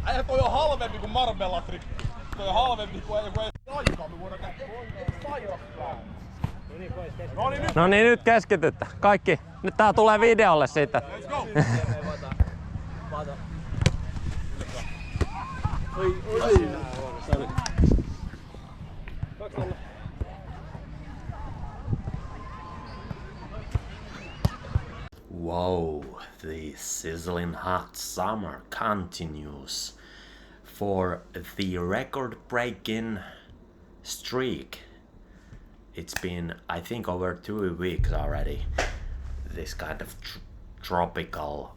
Äijä toi on halvempi kuin Marbella Trippi. Toi on halvempi kuin ei aikaa. Me voidaan käydä sairastaan. No niin, nyt keskityttä. Kaikki. Nyt tää tulee videolle siitä. Let's go! Whoa, the sizzling hot summer continues for the record-breaking streak. It's been, I think, over 2 weeks already. This kind of tropical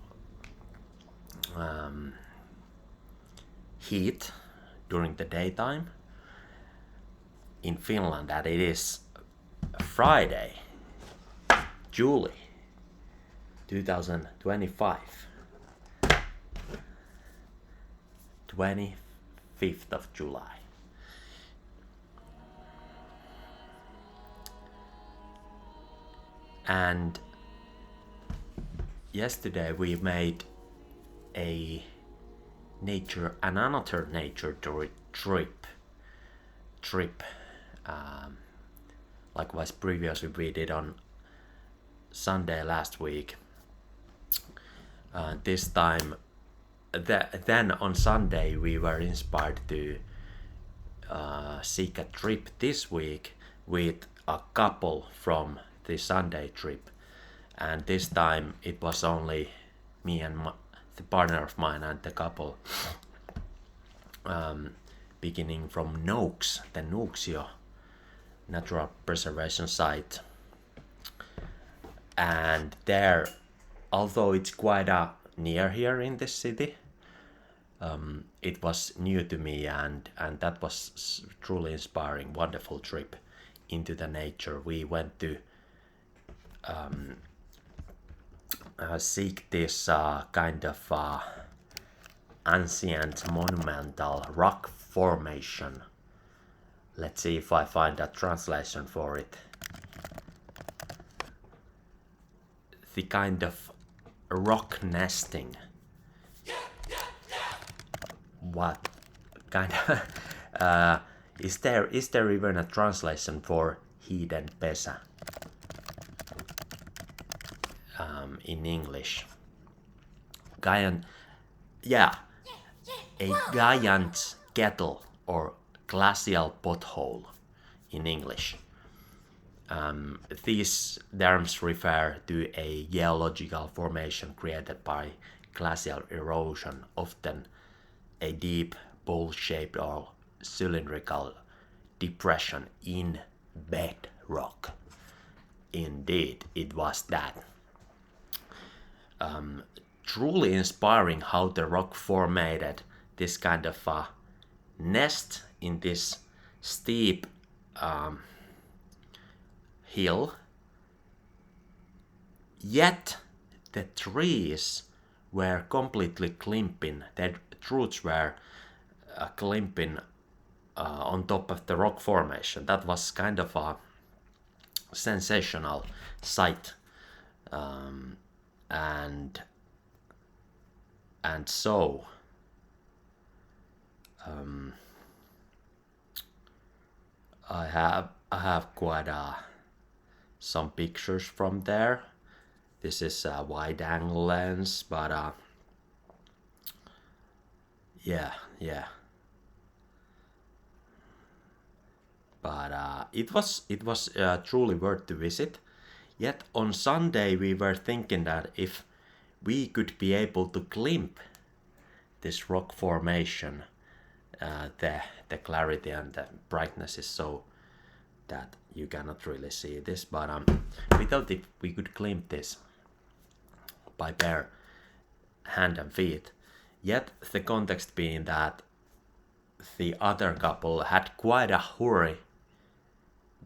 heat during the daytime in Finland, that it is Friday, July 2025, 25th of July. And yesterday we made another nature trip. Likewise, previously we did on Sunday last week. This time, then on Sunday we were inspired to seek a trip this week with a couple from the Sunday trip, and this time it was only me and the partner of mine and the couple, beginning from Noaks, the Nuuksio Natural Preservation Site. And there, although it's quite near here in this city, it was new to me, and that was truly inspiring, wonderful trip into the nature. We went to seek this kind of ancient monumental rock formation. Let's see if I find a translation for it. The kind of rock nesting. What kind of is there even a translation for hidden pesä in English? A giant kettle or glacial pothole in English. These terms refer to a geological formation created by glacial erosion, often a deep bowl-shaped or cylindrical depression in bedrock. Indeed, it was that. Truly inspiring how the rock formed this kind of nest in this steep hill. Yet the trees were completely climping, their roots were climping on top of the rock formation. That was kind of a sensational sight. And so I have quite some pictures from there. This is a wide angle lens, but yeah. But it was truly worth to visit. Yet on Sunday we were thinking that if we could be able to climb this rock formation, the clarity and the brightness is so that you cannot really see this, but we thought if we could climb this by bare hand and feet. Yet the context being that the other couple had quite a hurry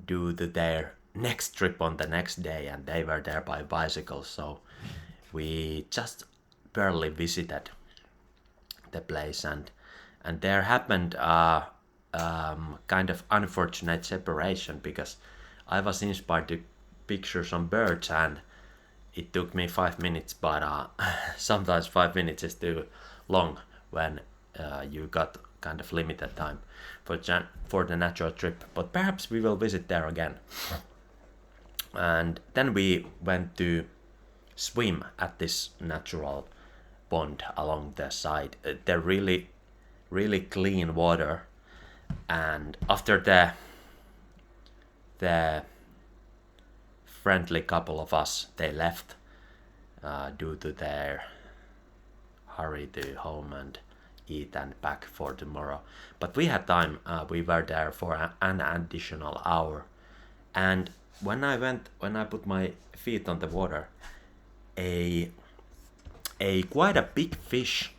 due to their next trip on the next day, and they were there by bicycle, so we just barely visited the place, and there happened kind of unfortunate separation, because I was inspired to picture some birds and it took me 5 minutes, but sometimes 5 minutes is too long when you got kind of limited time for the natural trip, but perhaps we will visit there again. And then we went to swim at this natural pond along the side. They're really clean water, and after the friendly couple of us, they left due to their hurry to home and eat and back for tomorrow. But we had time. We were there for an additional hour, and when I put my feet on the water, a quite a big fish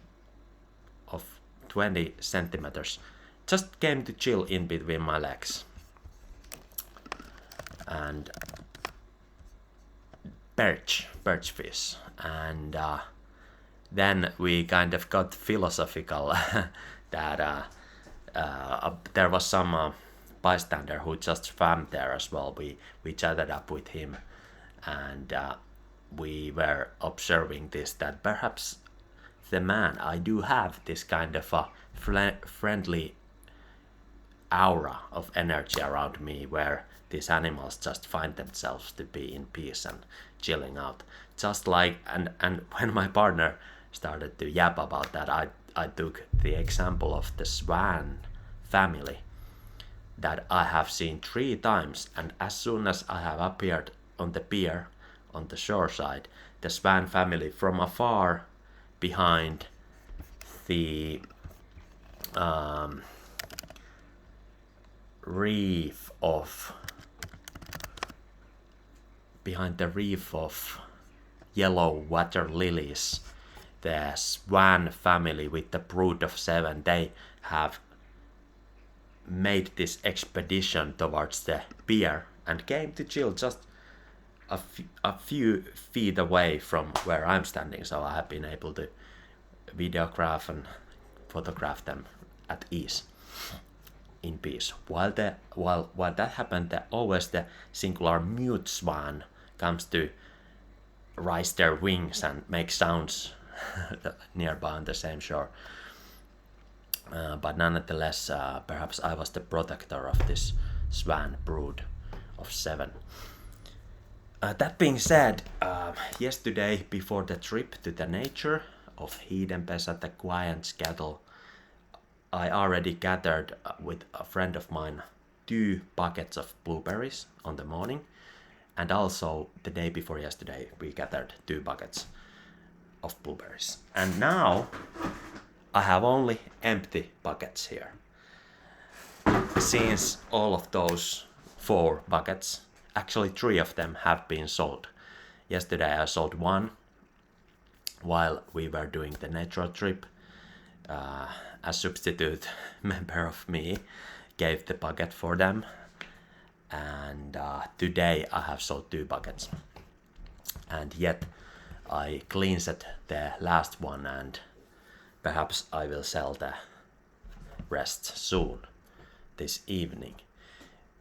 of 20 centimeters just came to chill in between my legs. And perch fish. And then we kind of got philosophical that there was some bystander who just swam there as well. We chatted up with him, and we were observing this, that perhaps the man, I do have this kind of a friendly aura of energy around me, where these animals just find themselves to be in peace and chilling out. Just like, and when my partner started to yap about that, I took the example of the swan family that I have seen 3 times, and as soon as I have appeared on the pier on the shore side, the swan family from afar behind the reef of yellow water lilies, the swan family with the brood of 7, they have made this expedition towards the pier and came to chill just a few feet away from where I'm standing, so I have been able to videograph and photograph them at ease, in peace. While that happened, always the singular mute swan comes to raise their wings and make sounds nearby on the same shore. But nonetheless, perhaps I was the protector of this swan brood of 7. That being said, yesterday before the trip to the nature of Hiidenpesä, the Giant's Kettle, I already gathered with a friend of mine 2 buckets of blueberries on the morning, and also the day before yesterday we gathered 2 buckets of blueberries. And now I have only empty buckets here, since all of those 4 buckets, actually 3 of them, have been sold. Yesterday I sold 1 while we were doing the natural trip. A substitute member of me gave the bucket for them, and today I have sold 2 buckets, and yet I cleansed the last one, and perhaps I will sell the rest soon this evening.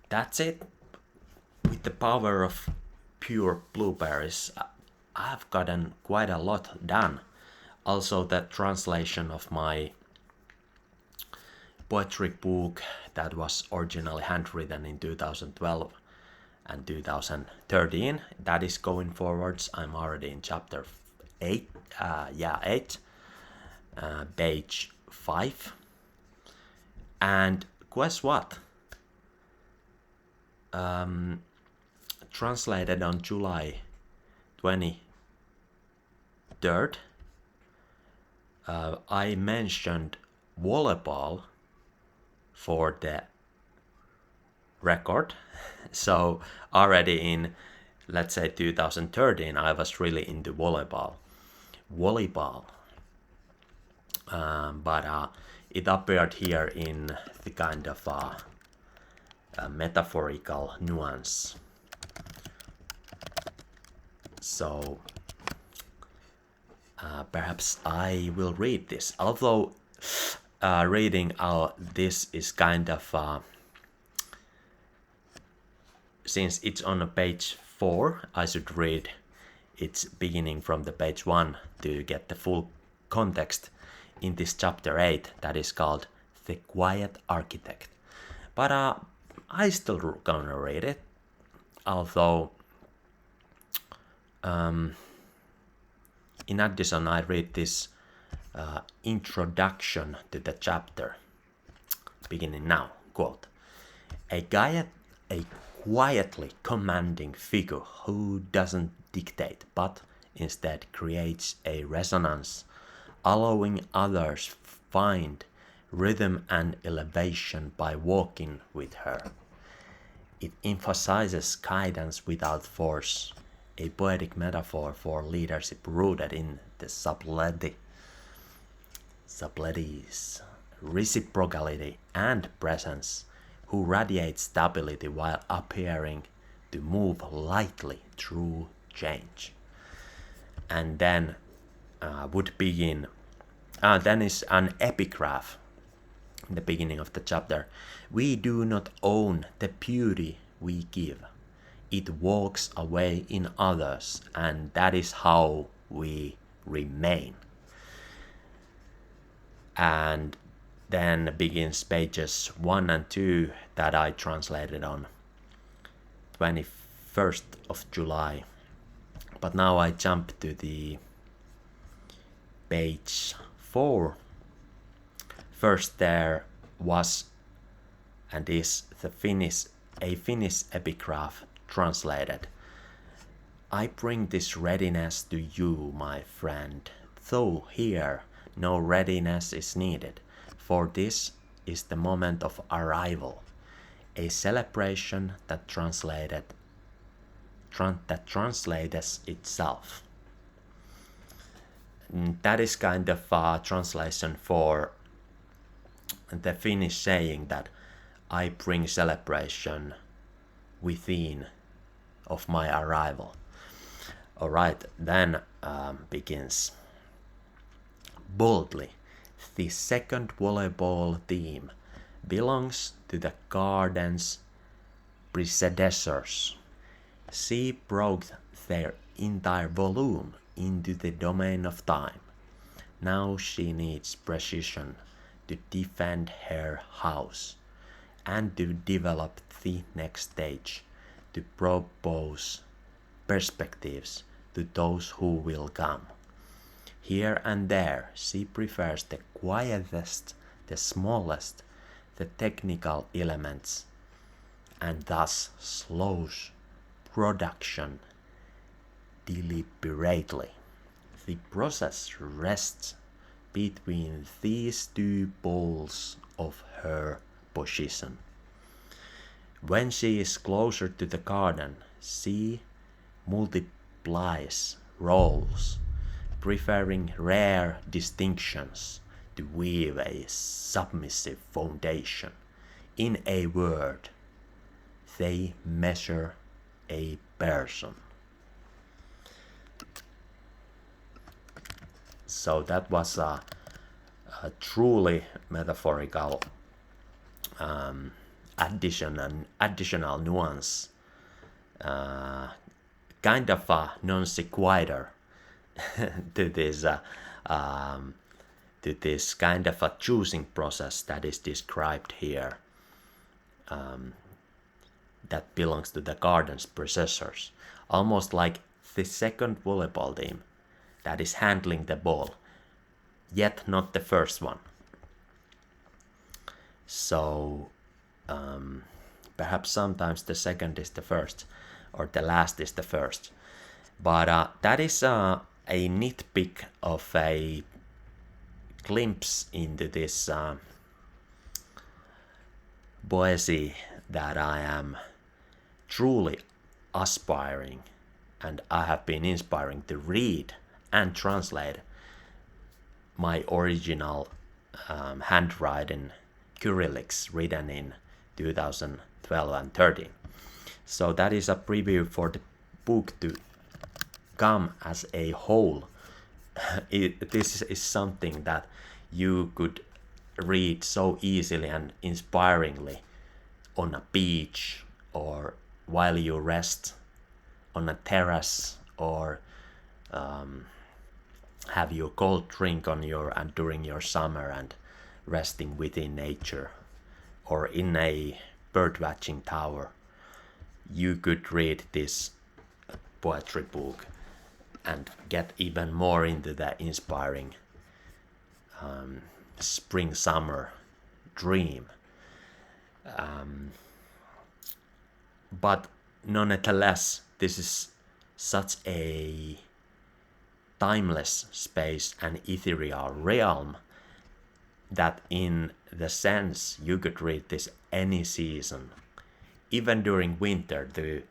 That's it. With the power of pure blueberries, I have gotten quite a lot done. Also, the translation of my poetry book that was originally handwritten in 2012 and 2013, that is going forwards. I'm already in chapter 8, page 5. And guess what? Translated on July 23rd, I mentioned volleyball for the record. So already in, let's say, 2013, I was really into volleyball. But it appeared here in the kind of a metaphorical nuance. So perhaps I will read this, although reading this is kind of since it's on page 4, I should read its beginning from the page 1 to get the full context. in this chapter 8 that is called The Quiet Architect. But I still gonna read it, although in addition I read this introduction to the chapter, beginning now, quote, a quietly commanding figure who doesn't dictate but instead creates a resonance, allowing others find rhythm and elevation by walking with her. It emphasizes guidance without force, a poetic metaphor for leadership rooted in the subtleties, reciprocality and presence, who radiate stability while appearing to move lightly through change. And then would begin, then is an epigraph in the beginning of the chapter. We do not own the beauty we give. It walks away in others, and that is how we remain. And then begins pages 1 and 2 that I translated on 21st of July. But now I jump to the page 4. First there was and is a Finnish epigraph translated. I bring this readiness to you, my friend, though here no readiness is needed, for this is the moment of arrival, a celebration that translates itself. That is kind of a translation for the Finnish saying that I bring celebration within of my arrival. Alright, then begins. Boldly, the second volleyball team belongs to the garden's predecessors. She broke their entire volume into the domain of time. Now she needs precision to defend her house and to develop the next stage, to propose perspectives to those who will come. Here and there she prefers the quietest, the smallest, the technical elements, and thus slows production deliberately. The process rests between these two poles of her position. When she is closer to the garden, she multiplies roles, preferring rare distinctions to weave a submissive foundation. In a word, they measure a person. So that was a truly metaphorical additional nuance, kind of a non sequitur to this kind of a choosing process that is described here, that belongs to the garden's predecessors, almost like the second volleyball team that is handling the ball, yet not the first one. So perhaps sometimes the second is the first, or the last is the first. But that is a nitpick of a glimpse into this poesy that I am truly aspiring, and I have been inspiring to read and translate my original handwriting Cyrillics written in 2012 and 13. So that is a preview for the book to come as a whole. This is something that you could read so easily and inspiringly on a beach, or while you rest on a terrace, or have your cold drink on your and during your summer and resting within nature or in a bird watching tower, you could read this poetry book and get even more into the inspiring spring summer dream. But nonetheless, this is such a timeless space and ethereal realm that in the sense you could read this any season, even during winter, to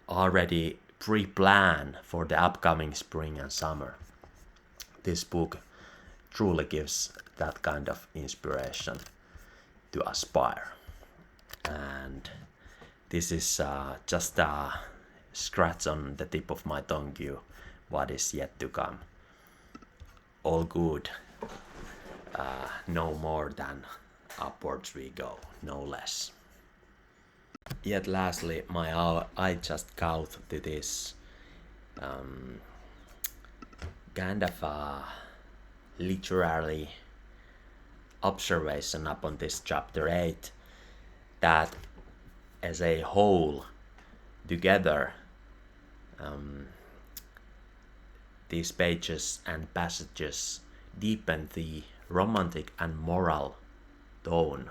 already pre-plan for the upcoming spring and summer. This book truly gives that kind of inspiration to aspire. And this is just a scratch on the tip of my tongue you what is yet to come. All good, no more than upwards we go, no less. Yet lastly, my eye just caught to this kind of literary observation upon this chapter 8, that as a whole together these pages and passages deepen the romantic and moral tone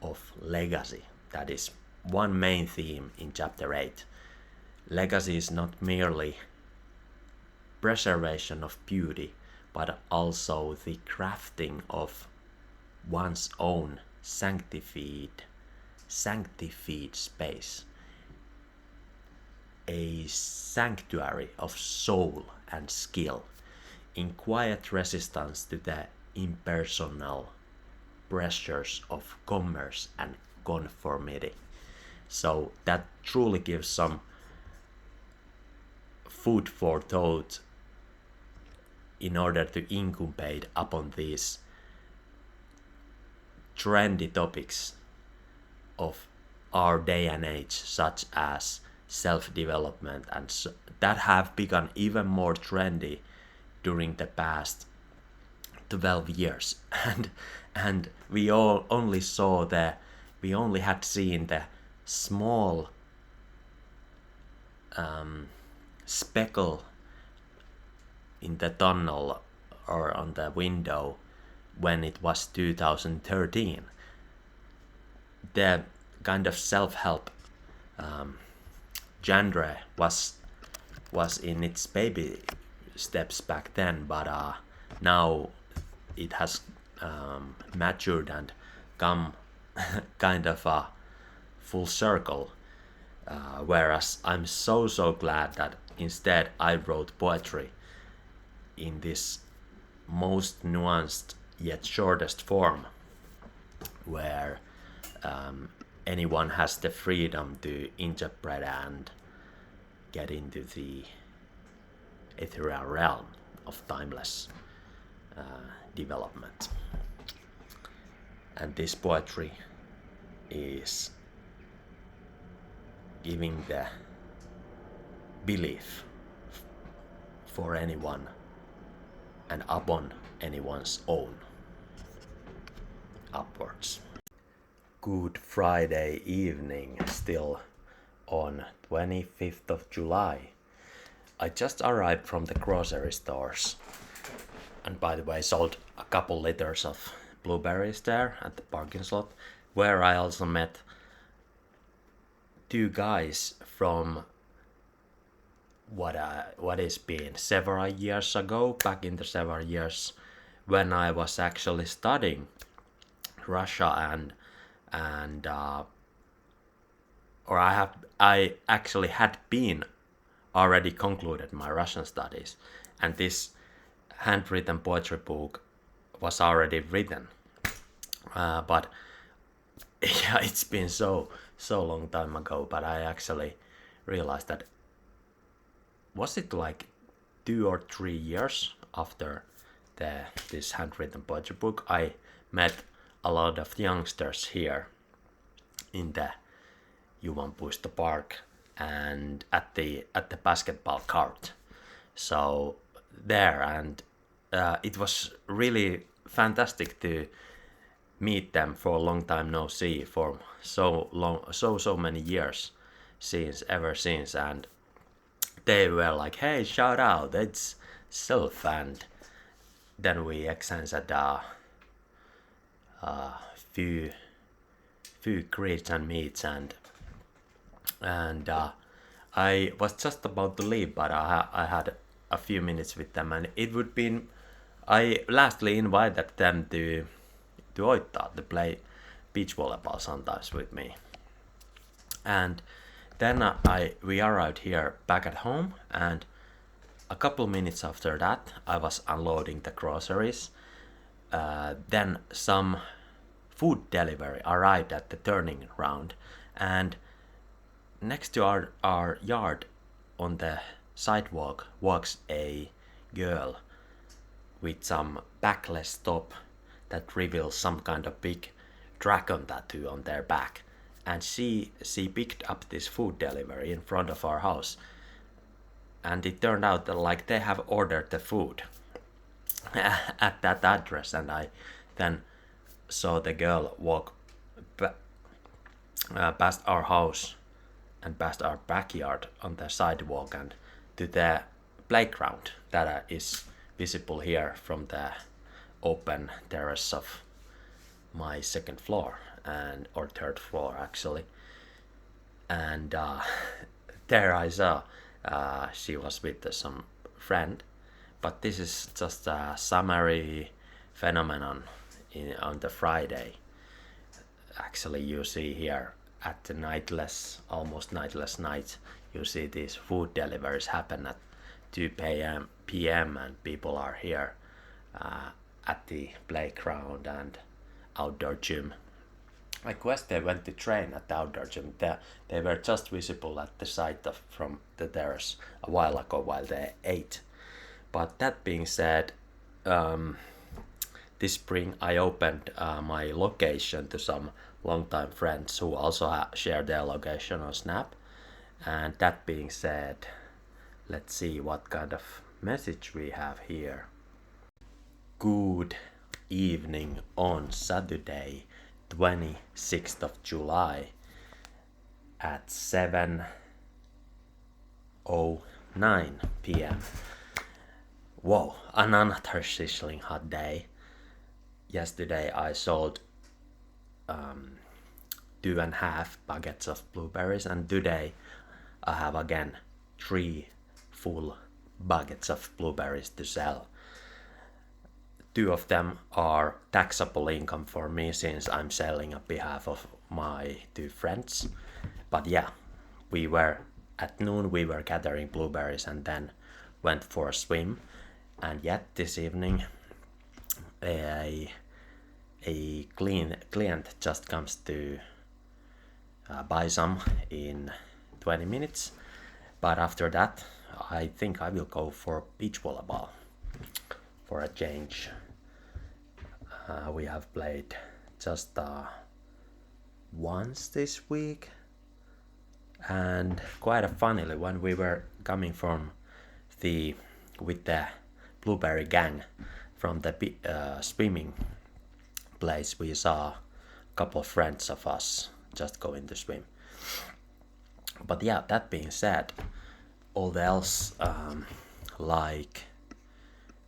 of legacy. That is one main theme in chapter 8. Legacy is not merely preservation of beauty, but also the crafting of one's own sanctified space, a sanctuary of soul and skill, in quiet resistance to the impersonal pressures of commerce and conformity. So that truly gives some food for thought in order to incubate upon these trendy topics of our day and age, such as self-development, and that have become even more trendy during the past 12 years. And we all only had seen the small speckle in the tunnel or on the window when it was 2013. The kind of self-help genre was in its baby steps back then, but now it has matured and come kind of a full circle. Whereas I'm so glad that instead I wrote poetry in this most nuanced yet shortest form, where anyone has the freedom to interpret and get into the ethereal realm of timeless development. And this poetry is giving the belief for anyone and upon anyone's own upwards. Good Friday evening, still on 25th of July. I just arrived from the grocery stores, and by the way sold a couple liters of blueberries there at the parking slot, where I also met two guys from what it's been several years ago, back in the several years when I was actually studying Russia I actually had been already concluded my Russian studies, and this handwritten poetry book was already written, but yeah, it's been so long time ago. But I actually realized that was it like 2 or 3 years after this handwritten poetry book, I met a lot of youngsters here in the Juvan Puisto Park and at the basketball court. So there, and it was really fantastic to meet them for a long time no see, for so many years ever since, and they were like, hey, shout out, it's Sylph, and then we exchanged a few greets and meets, and I was just about to leave, but I had a few minutes with them, and it would be. I lastly invited them to Oittaa to play beach volleyball sometimes with me, and then we arrived here back at home, and a couple minutes after that I was unloading the groceries. Then some food delivery arrived at the turning round, and next to our yard on the sidewalk walks a girl with some backless top that reveals some kind of big dragon tattoo on their back. And she picked up this food delivery in front of our house. And it turned out that like they have ordered the food at that address, and I then saw the girl walk past our house and past our backyard on the sidewalk and to the playground that is visible here from the open terrace of my second floor, and or third floor actually. And there I saw she was with some friend, but this is just a summary phenomenon on the Friday. Actually, you see here at the almost nightless night, you see these food deliveries happen at 2 p.m. and people are here at the playground and outdoor gym. I guess they went to train at the outdoor gym. They were just visible at the site from the terrace a while ago while they ate. But that being said, this spring I opened my location to some longtime friends who also share their location on Snap. And that being said, let's see what kind of message we have here. Good evening on Saturday, 26th of July at 7:09 p.m. Whoa, another sizzling hot day. Yesterday I sold 2.5 buckets of blueberries, and today I have again 3 full buckets of blueberries to sell. 2 of them are taxable income for me since I'm selling on behalf of my 2 friends. But yeah, at noon we were gathering blueberries and then went for a swim. And yet this evening a client just comes to buy some in 20 minutes. But after that I think I will go for beach volleyball for a change. We have played just once this week, and quite funnily when we were coming from with the blueberry gang from the swimming place, we saw a couple of friends of us just going to swim. But yeah, that being said, all else like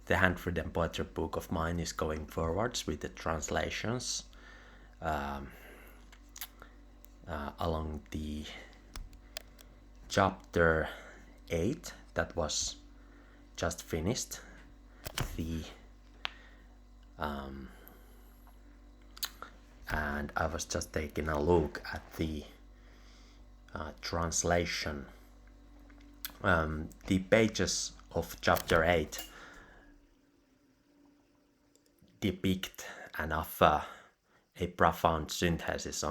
the handwritten poetry book of mine is going forwards with the translations along the chapter 8 that was just finished. And I was just taking a look at the translation. The pages of chapter 8 depict and offer a profound synthesis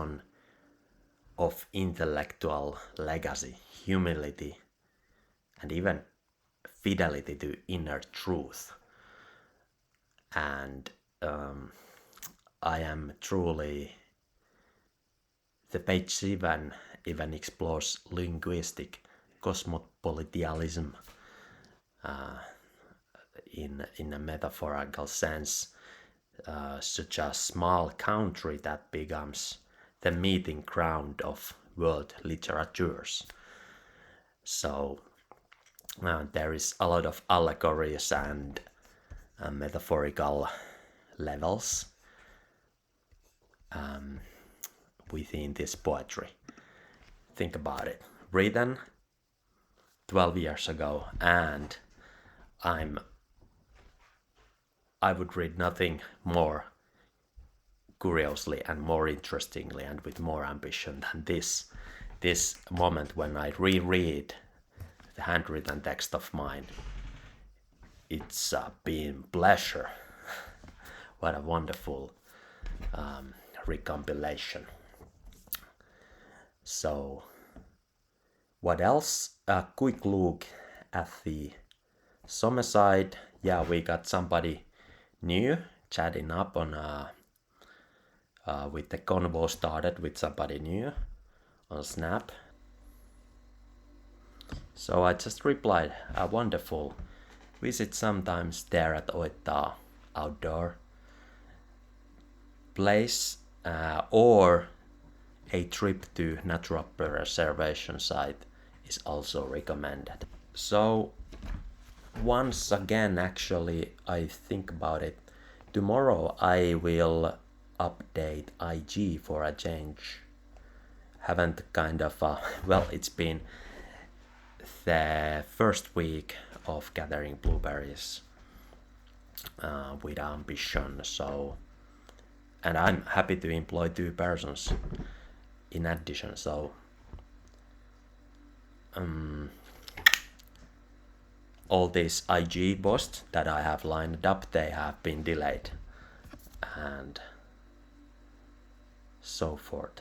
of intellectual legacy, humility, and even fidelity to inner truth. And I am truly. The page 7 even explores linguistic cosmopolitanism in a metaphorical sense, such a small country that becomes the meeting ground of world literatures. So there is a lot of allegories and metaphorical levels within this poetry. Think about it. Written 12 years ago, and I would read nothing more curiously and more interestingly and with more ambition than this moment when I reread the handwritten text of mine. It's been pleasure. What a wonderful recompilation. So, what else? A quick look at the Someside. Yeah, we got somebody new chatting up on with the convo started with somebody new on Snap. So I just replied, wonderful. Visit sometimes there at Oita outdoor place, or a trip to natural preservation site is also recommended. So once again, actually, I think about it. Tomorrow I will update IG for a change. Haven't kind of well, it's been the first week of gathering blueberries with ambition. So, and I'm happy to employ 2 persons in addition. So, all these IG posts that I have lined up, they have been delayed, and so forth.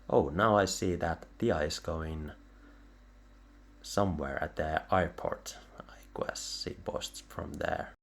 Oh, now I see that Tia is going somewhere at the airport. I guess she posts from there.